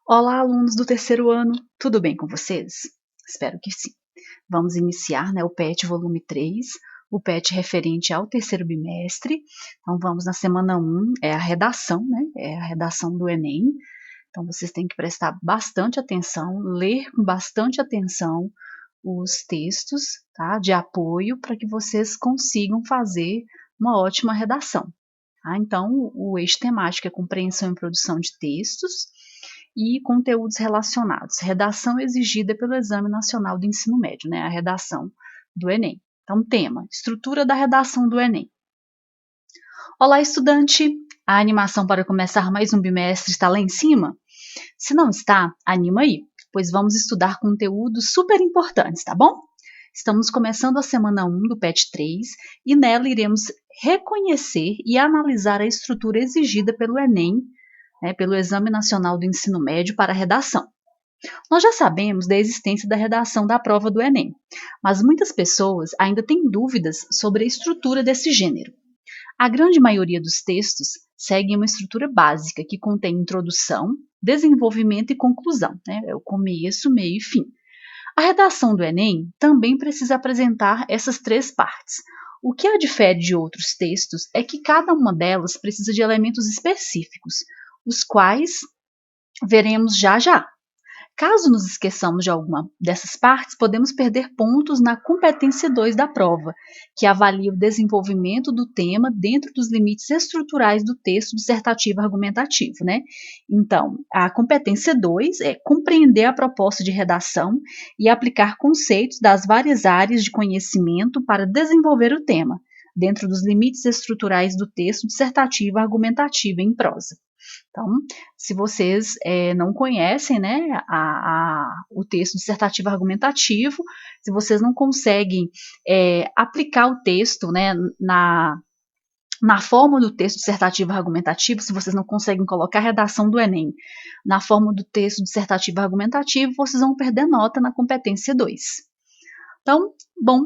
Olá, alunos do terceiro ano, tudo bem com vocês? Espero que sim. Vamos iniciar, o PET volume 3, o PET referente ao terceiro bimestre. Então, vamos na semana 1, é a redação, É a redação do Enem. Então, vocês têm que prestar bastante atenção, ler com bastante atenção os textos, tá? De apoio para que vocês consigam fazer uma ótima redação. Tá? Então, o eixo temático é compreensão e produção de textos e conteúdos relacionados. Redação exigida pelo Exame Nacional do Ensino Médio, a redação do Enem. Então, tema: estrutura da redação do Enem. Olá, estudante! A animação para começar mais um bimestre está lá em cima? Se não está, anima aí, pois vamos estudar conteúdos super importantes, tá bom? Estamos começando a semana 1 do PET 3 e nela iremos reconhecer e analisar a estrutura exigida pelo Enem, pelo Exame Nacional do Ensino Médio para a redação. Nós já sabemos da existência da redação da prova do Enem, mas muitas pessoas ainda têm dúvidas sobre a estrutura desse gênero. A grande maioria dos textos segue uma estrutura básica que contém introdução, desenvolvimento e conclusão, É o começo, meio e fim. A redação do Enem também precisa apresentar essas três partes. O que a difere de outros textos é que cada uma delas precisa de elementos específicos, os quais veremos já já. Caso nos esqueçamos de alguma dessas partes, podemos perder pontos na competência 2 da prova, que avalia o desenvolvimento do tema dentro dos limites estruturais do texto dissertativo argumentativo, Então, a competência 2 é compreender a proposta de redação e aplicar conceitos das várias áreas de conhecimento para desenvolver o tema, dentro dos limites estruturais do texto dissertativo argumentativo em prosa. Então, se vocês não conhecem o texto dissertativo argumentativo, se vocês não conseguem aplicar o texto na forma do texto dissertativo argumentativo, se vocês não conseguem colocar a redação do Enem na forma do texto dissertativo argumentativo, vocês vão perder nota na competência 2. Então, bom,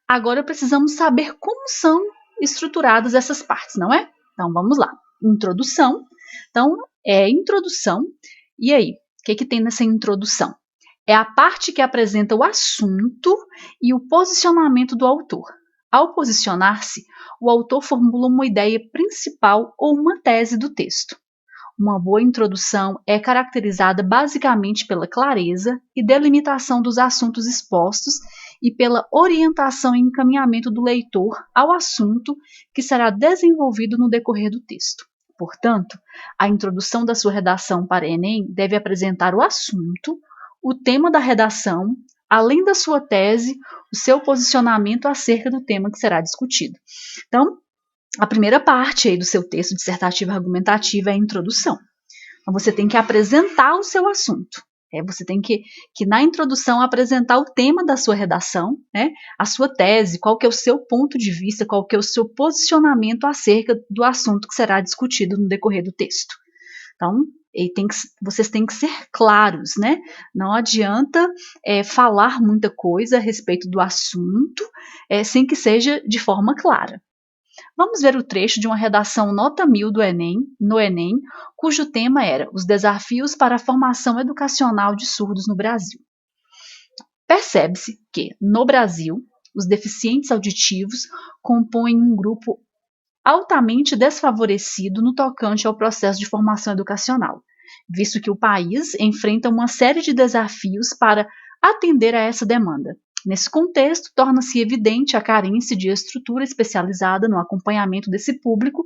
agora precisamos saber como são estruturadas essas partes, não é? Então, vamos lá. Introdução. Então, introdução. E aí, o que tem nessa introdução? É a parte que apresenta o assunto e o posicionamento do autor. Ao posicionar-se, o autor formula uma ideia principal ou uma tese do texto. Uma boa introdução é caracterizada basicamente pela clareza e delimitação dos assuntos expostos e pela orientação e encaminhamento do leitor ao assunto que será desenvolvido no decorrer do texto. Portanto, a introdução da sua redação para Enem deve apresentar o assunto, o tema da redação, além da sua tese, o seu posicionamento acerca do tema que será discutido. Então, a primeira parte aí do seu texto dissertativo argumentativo é a introdução. Então, você tem que apresentar o seu assunto. Você tem que na introdução, apresentar o tema da sua redação, a sua tese, qual que é o seu ponto de vista, qual que é o seu posicionamento acerca do assunto que será discutido no decorrer do texto. Então, vocês têm que ser claros, Não adianta falar muita coisa a respeito do assunto sem que seja de forma clara. Vamos ver o trecho de uma redação nota 1000 no Enem, cujo tema era os desafios para a formação educacional de surdos no Brasil. Percebe-se que, no Brasil, os deficientes auditivos compõem um grupo altamente desfavorecido no tocante ao processo de formação educacional, visto que o país enfrenta uma série de desafios para atender a essa demanda. Nesse contexto, torna-se evidente a carência de estrutura especializada no acompanhamento desse público,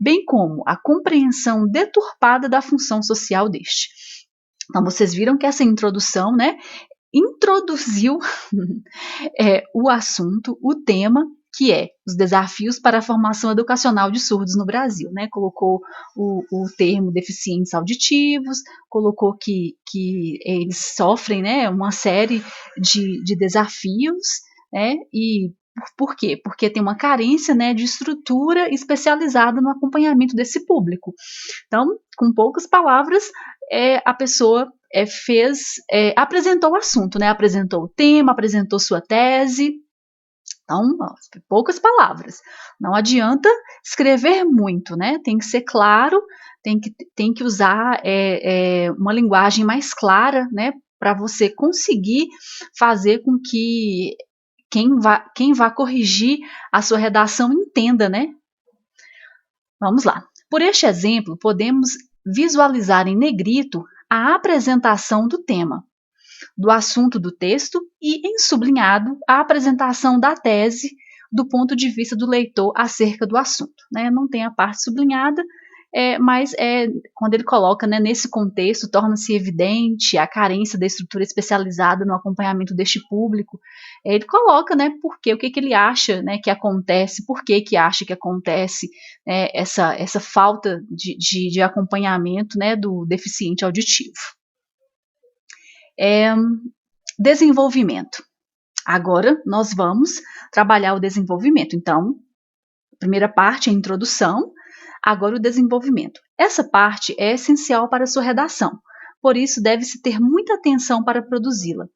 bem como a compreensão deturpada da função social deste. Então, vocês viram que essa introdução, introduziu o assunto, o tema, que é os desafios para a formação educacional de surdos no Brasil, Colocou o termo deficientes auditivos, colocou que eles sofrem, uma série de desafios, e por quê? Porque tem uma carência, de estrutura especializada no acompanhamento desse público. Então, com poucas palavras, a pessoa apresentou o assunto, apresentou o tema, apresentou sua tese. Então, poucas palavras. Não adianta escrever muito, né? Tem que ser claro, tem que usar uma linguagem mais clara, né? Para você conseguir fazer com que quem vá corrigir a sua redação entenda, né? Vamos lá. Por este exemplo, podemos visualizar em negrito a apresentação do tema, do assunto do texto e, em sublinhado, a apresentação da tese do ponto de vista do leitor acerca do assunto. Né? Não tem a parte sublinhada, mas quando ele coloca, né, nesse contexto, torna-se evidente a carência da estrutura especializada no acompanhamento deste público. Ele coloca, né, o que ele acha, né, que acontece, por que acha que acontece essa falta de acompanhamento, né, do deficiente auditivo. Desenvolvimento. Agora nós vamos trabalhar o desenvolvimento. Então, a primeira parte é a introdução, agora o desenvolvimento. Essa parte é essencial para a sua redação, por isso deve-se ter muita atenção para produzi-la.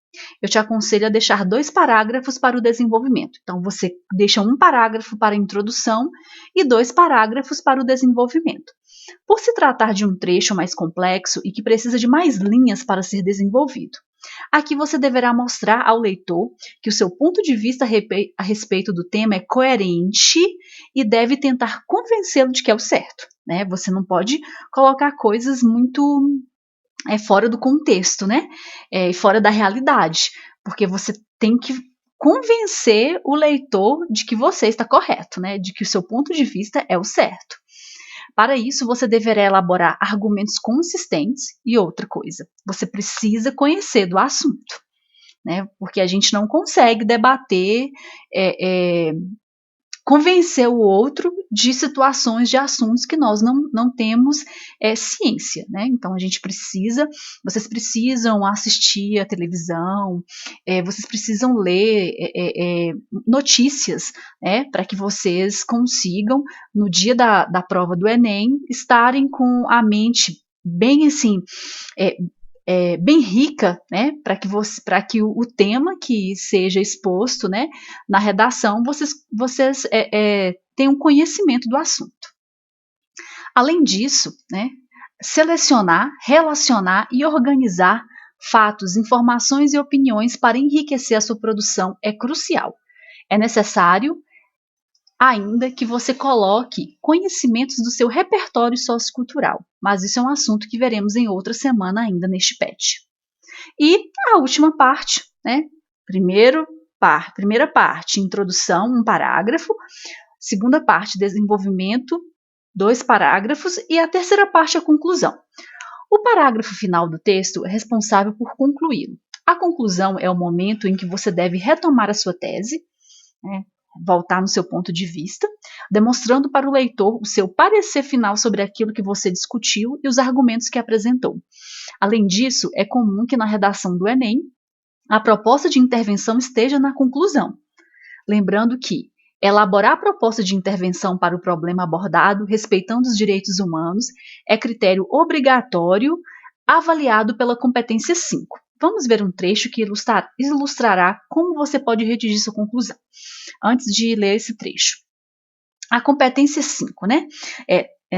Eu te aconselho a deixar 2 parágrafos para o desenvolvimento. Então, você deixa um parágrafo para a introdução e 2 parágrafos para o desenvolvimento. Por se tratar de um trecho mais complexo e que precisa de mais linhas para ser desenvolvido, aqui você deverá mostrar ao leitor que o seu ponto de vista a respeito do tema é coerente e deve tentar convencê-lo de que é o certo. Né? Você não pode colocar coisas muito fora do contexto, né? Fora da realidade, porque você tem que convencer o leitor de que você está correto, né? De que o seu ponto de vista é o certo. Para isso, você deverá elaborar argumentos consistentes e outra coisa, você precisa conhecer do assunto, né? Porque a gente não consegue debater, convencer o outro de situações, de assuntos que nós não temos ciência, né? Então vocês precisam assistir a televisão, vocês precisam ler notícias, né? Para que vocês consigam, no dia da prova do Enem, estarem com a mente bem assim, bem rica, né, para que o tema que seja exposto, né, na redação, vocês tenham conhecimento do assunto. Além disso, né, selecionar, relacionar e organizar fatos, informações e opiniões para enriquecer a sua produção é crucial. É necessário ainda que você coloque conhecimentos do seu repertório sociocultural, mas isso é um assunto que veremos em outra semana ainda neste PET. E a última parte, né? Primeira parte, introdução, 1 parágrafo, segunda parte, desenvolvimento, 2 parágrafos, e a terceira parte, a conclusão. O parágrafo final do texto é responsável por concluí-lo. A conclusão é o momento em que você deve retomar a sua tese, né? Voltar no seu ponto de vista, demonstrando para o leitor o seu parecer final sobre aquilo que você discutiu e os argumentos que apresentou. Além disso, é comum que na redação do Enem a proposta de intervenção esteja na conclusão. Lembrando que elaborar a proposta de intervenção para o problema abordado, respeitando os direitos humanos, é critério obrigatório avaliado pela competência 5. Vamos ver um trecho que ilustrará como você pode redigir sua conclusão. Antes de ler esse trecho. A competência 5, né?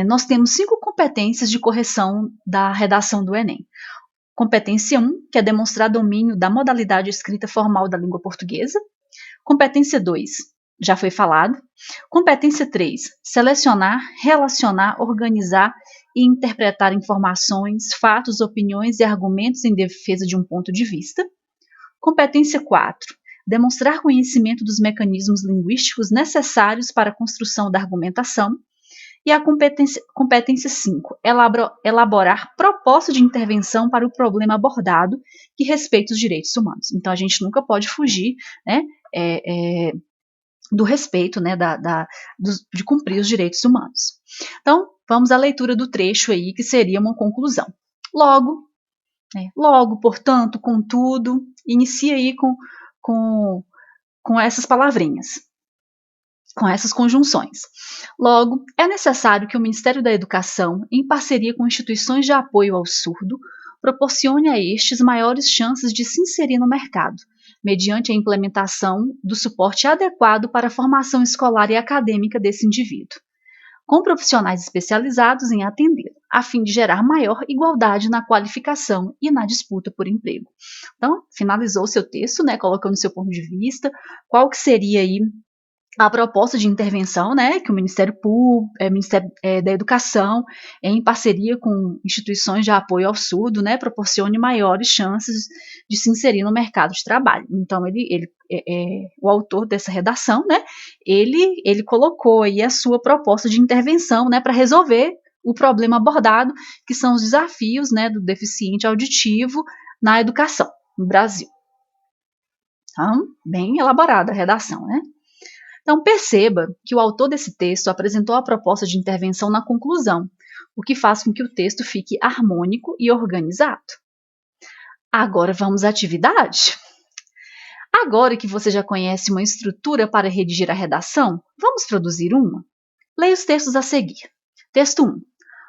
Nós temos 5 competências de correção da redação do Enem. Competência 1, que é demonstrar domínio da modalidade escrita formal da língua portuguesa. Competência 2, já foi falado. Competência 3, selecionar, relacionar, organizar e interpretar informações, fatos, opiniões e argumentos em defesa de um ponto de vista. Competência 4, demonstrar conhecimento dos mecanismos linguísticos necessários para a construção da argumentação. E a competência 5, elaborar proposta de intervenção para o problema abordado que respeita os direitos humanos. Então, a gente nunca pode fugir, né, do respeito, né, de cumprir os direitos humanos. Então, vamos à leitura do trecho aí, que seria uma conclusão. Logo, portanto, contudo, inicia aí com essas palavrinhas, com essas conjunções. Logo, é necessário que o Ministério da Educação, em parceria com instituições de apoio ao surdo, proporcione a estes maiores chances de se inserir no mercado, mediante a implementação do suporte adequado para a formação escolar e acadêmica desse indivíduo, com profissionais especializados em atendê-lo, a fim de gerar maior igualdade na qualificação e na disputa por emprego. Então, finalizou o seu texto, né, colocando seu ponto de vista, qual que seria aí a proposta de intervenção, né, que o Ministério Público, Ministério da Educação, em parceria com instituições de apoio ao surdo, né, proporcione maiores chances de se inserir no mercado de trabalho. Então, o autor dessa redação, né, ele colocou aí a sua proposta de intervenção, né, para resolver o problema abordado, que são os desafios, né, do deficiente auditivo na educação no Brasil. Então, bem elaborada a redação, né? Então, perceba que o autor desse texto apresentou a proposta de intervenção na conclusão, o que faz com que o texto fique harmônico e organizado. Agora vamos à atividade? Agora que você já conhece uma estrutura para redigir a redação, vamos produzir uma? Leia os textos a seguir. Texto 1.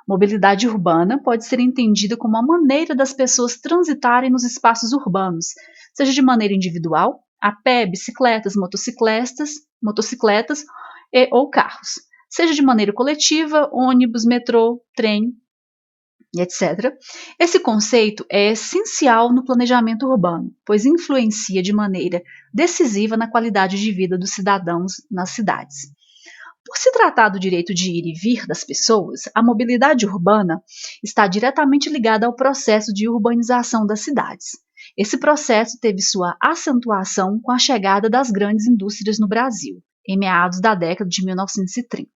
Mobilidade urbana pode ser entendida como a maneira das pessoas transitarem nos espaços urbanos, seja de maneira individual, a pé, bicicletas, motocicletas ou carros, seja de maneira coletiva, ônibus, metrô, trem, etc. Esse conceito é essencial no planejamento urbano, pois influencia de maneira decisiva na qualidade de vida dos cidadãos nas cidades. Por se tratar do direito de ir e vir das pessoas, a mobilidade urbana está diretamente ligada ao processo de urbanização das cidades. Esse processo teve sua acentuação com a chegada das grandes indústrias no Brasil, em meados da década de 1930.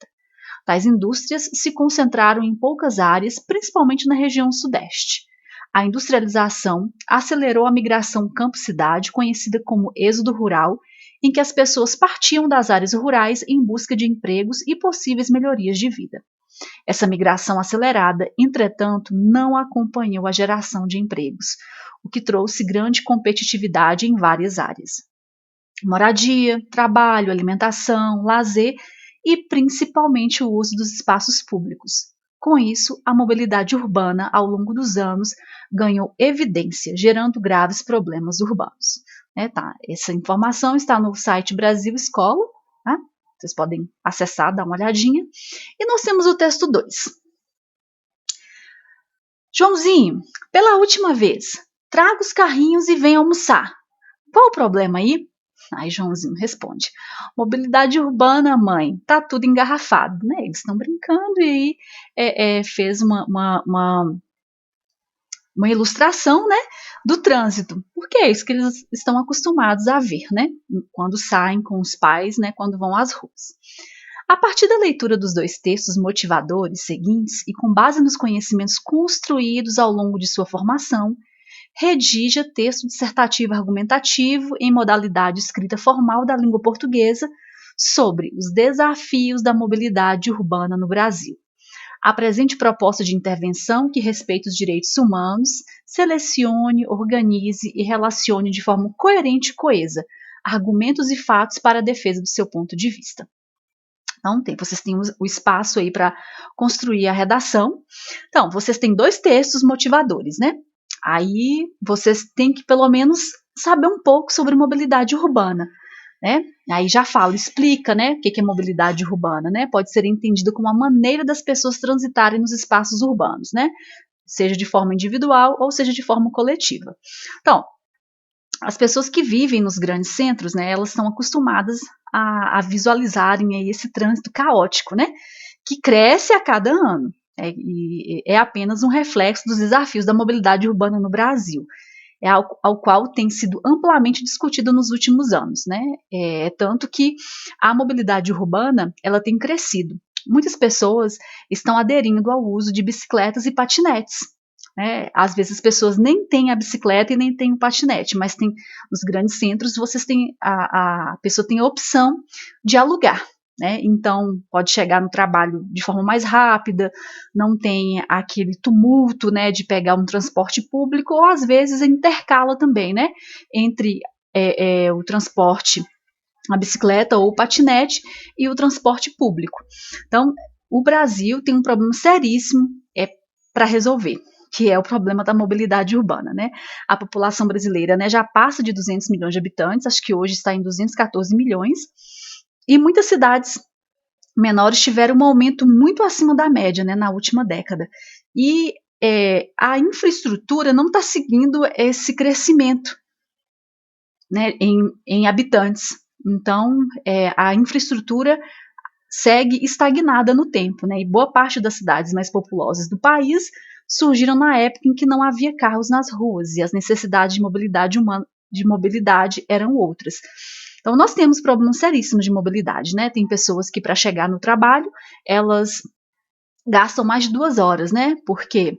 Tais indústrias se concentraram em poucas áreas, principalmente na região sudeste. A industrialização acelerou a migração campo-cidade, conhecida como êxodo rural, em que as pessoas partiam das áreas rurais em busca de empregos e possíveis melhorias de vida. Essa migração acelerada, entretanto, não acompanhou a geração de empregos, o que trouxe grande competitividade em várias áreas. Moradia, trabalho, alimentação, lazer e principalmente o uso dos espaços públicos. Com isso, a mobilidade urbana, ao longo dos anos, ganhou evidência, gerando graves problemas urbanos. Essa informação está no site Brasil Escola, tá? Vocês podem acessar, dar uma olhadinha. E nós temos o texto 2. Joãozinho, pela última vez, traga os carrinhos e venha almoçar. Qual o problema aí? Aí Joãozinho responde: mobilidade urbana, mãe, tá tudo engarrafado, né? Eles estão brincando e aí fez uma ilustração, né, do trânsito, porque é isso que eles estão acostumados a ver, né, quando saem com os pais, né, quando vão às ruas. A partir da leitura dos dois textos motivadores seguintes e com base nos conhecimentos construídos ao longo de sua formação, redija texto dissertativo argumentativo em modalidade escrita formal da língua portuguesa sobre os desafios da mobilidade urbana no Brasil. Apresente proposta de intervenção que respeite os direitos humanos, selecione, organize e relacione de forma coerente e coesa argumentos e fatos para a defesa do seu ponto de vista. Então, vocês têm o espaço aí para construir a redação. Então, vocês têm dois textos motivadores, né? Aí, vocês têm que, pelo menos, saber um pouco sobre mobilidade urbana. Né? Aí já fala, explica, né, o que é mobilidade urbana, né? Pode ser entendido como a maneira das pessoas transitarem nos espaços urbanos, né? Seja de forma individual ou seja de forma coletiva. Então, as pessoas que vivem nos grandes centros, né, elas estão acostumadas a visualizarem aí esse trânsito caótico, né? Que cresce a cada ano. E é apenas um reflexo dos desafios da mobilidade urbana no Brasil. Ao qual tem sido amplamente discutido nos últimos anos, né? Tanto que a mobilidade urbana ela tem crescido. Muitas pessoas estão aderindo ao uso de bicicletas e patinetes. Né? Às vezes as pessoas nem têm a bicicleta e nem têm o patinete, mas nos grandes centros vocês têm a pessoa tem a opção de alugar. Né? Então, pode chegar no trabalho de forma mais rápida, não tem aquele tumulto, né, de pegar um transporte público, ou às vezes intercala também, né, entre o transporte, a bicicleta ou o patinete e o transporte público. Então, o Brasil tem um problema seríssimo para resolver, que é o problema da mobilidade urbana, né? A população brasileira, né, já passa de 200 milhões de habitantes, acho que hoje está em 214 milhões, e muitas cidades menores tiveram um aumento muito acima da média, né, na última década. E a infraestrutura não está seguindo esse crescimento, né, em habitantes. Então, a infraestrutura segue estagnada no tempo, né? E boa parte das cidades mais populosas do país surgiram na época em que não havia carros nas ruas e as necessidades de mobilidade humana, de mobilidade eram outras. Então nós temos problemas seríssimos de mobilidade, né? Tem pessoas que para chegar no trabalho elas gastam mais de 2 horas, né? Porque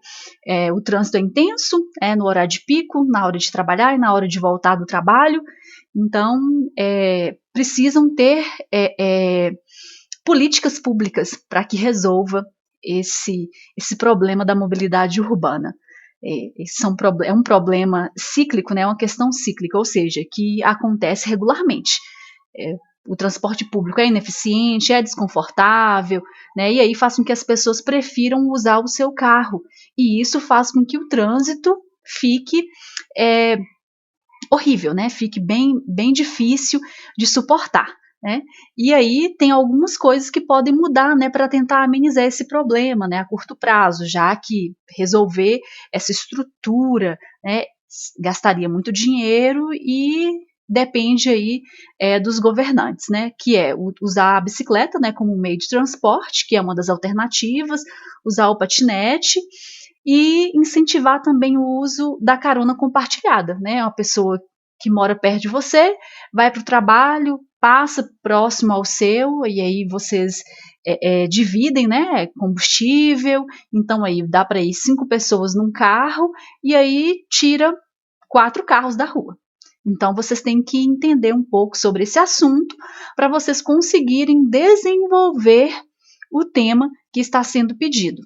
o trânsito é intenso, no horário de pico, na hora de trabalhar e na hora de voltar do trabalho. Então precisam ter políticas públicas para que resolva esse problema da mobilidade urbana. É um problema cíclico, né, uma questão cíclica, ou seja, que acontece regularmente. O transporte público é ineficiente, é desconfortável, né, e aí faz com que as pessoas prefiram usar o seu carro. E isso faz com que o trânsito fique horrível, né, fique bem, bem difícil de suportar. Né? E aí tem algumas coisas que podem mudar, né, para tentar amenizar esse problema, né, a curto prazo, já que resolver essa estrutura, né, gastaria muito dinheiro e depende aí dos governantes, né, que é usar a bicicleta, né, como meio de transporte, que é uma das alternativas, usar o patinete e incentivar também o uso da carona compartilhada, né, uma pessoa que mora perto de você, vai para o trabalho, passa próximo ao seu, e aí vocês dividem, né, combustível, então aí dá para ir 5 pessoas num carro, e aí tira 4 carros da rua. Então vocês têm que entender um pouco sobre esse assunto, para vocês conseguirem desenvolver o tema que está sendo pedido,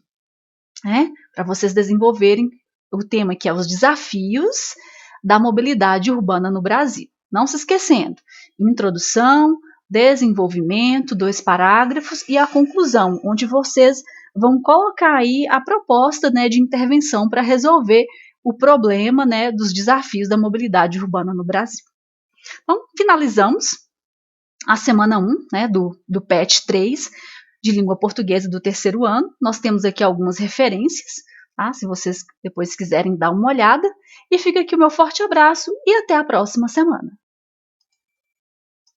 né, para vocês desenvolverem o tema que é os desafios da mobilidade urbana no Brasil. Não se esquecendo, introdução, desenvolvimento, 2 parágrafos e a conclusão, onde vocês vão colocar aí a proposta, né, de intervenção para resolver o problema, né, dos desafios da mobilidade urbana no Brasil. Então, finalizamos a semana 1, né, do PET 3, de língua portuguesa do 3º ano. Nós temos aqui algumas referências, tá? Se vocês depois quiserem dar uma olhada. E fica aqui o meu forte abraço e até a próxima semana.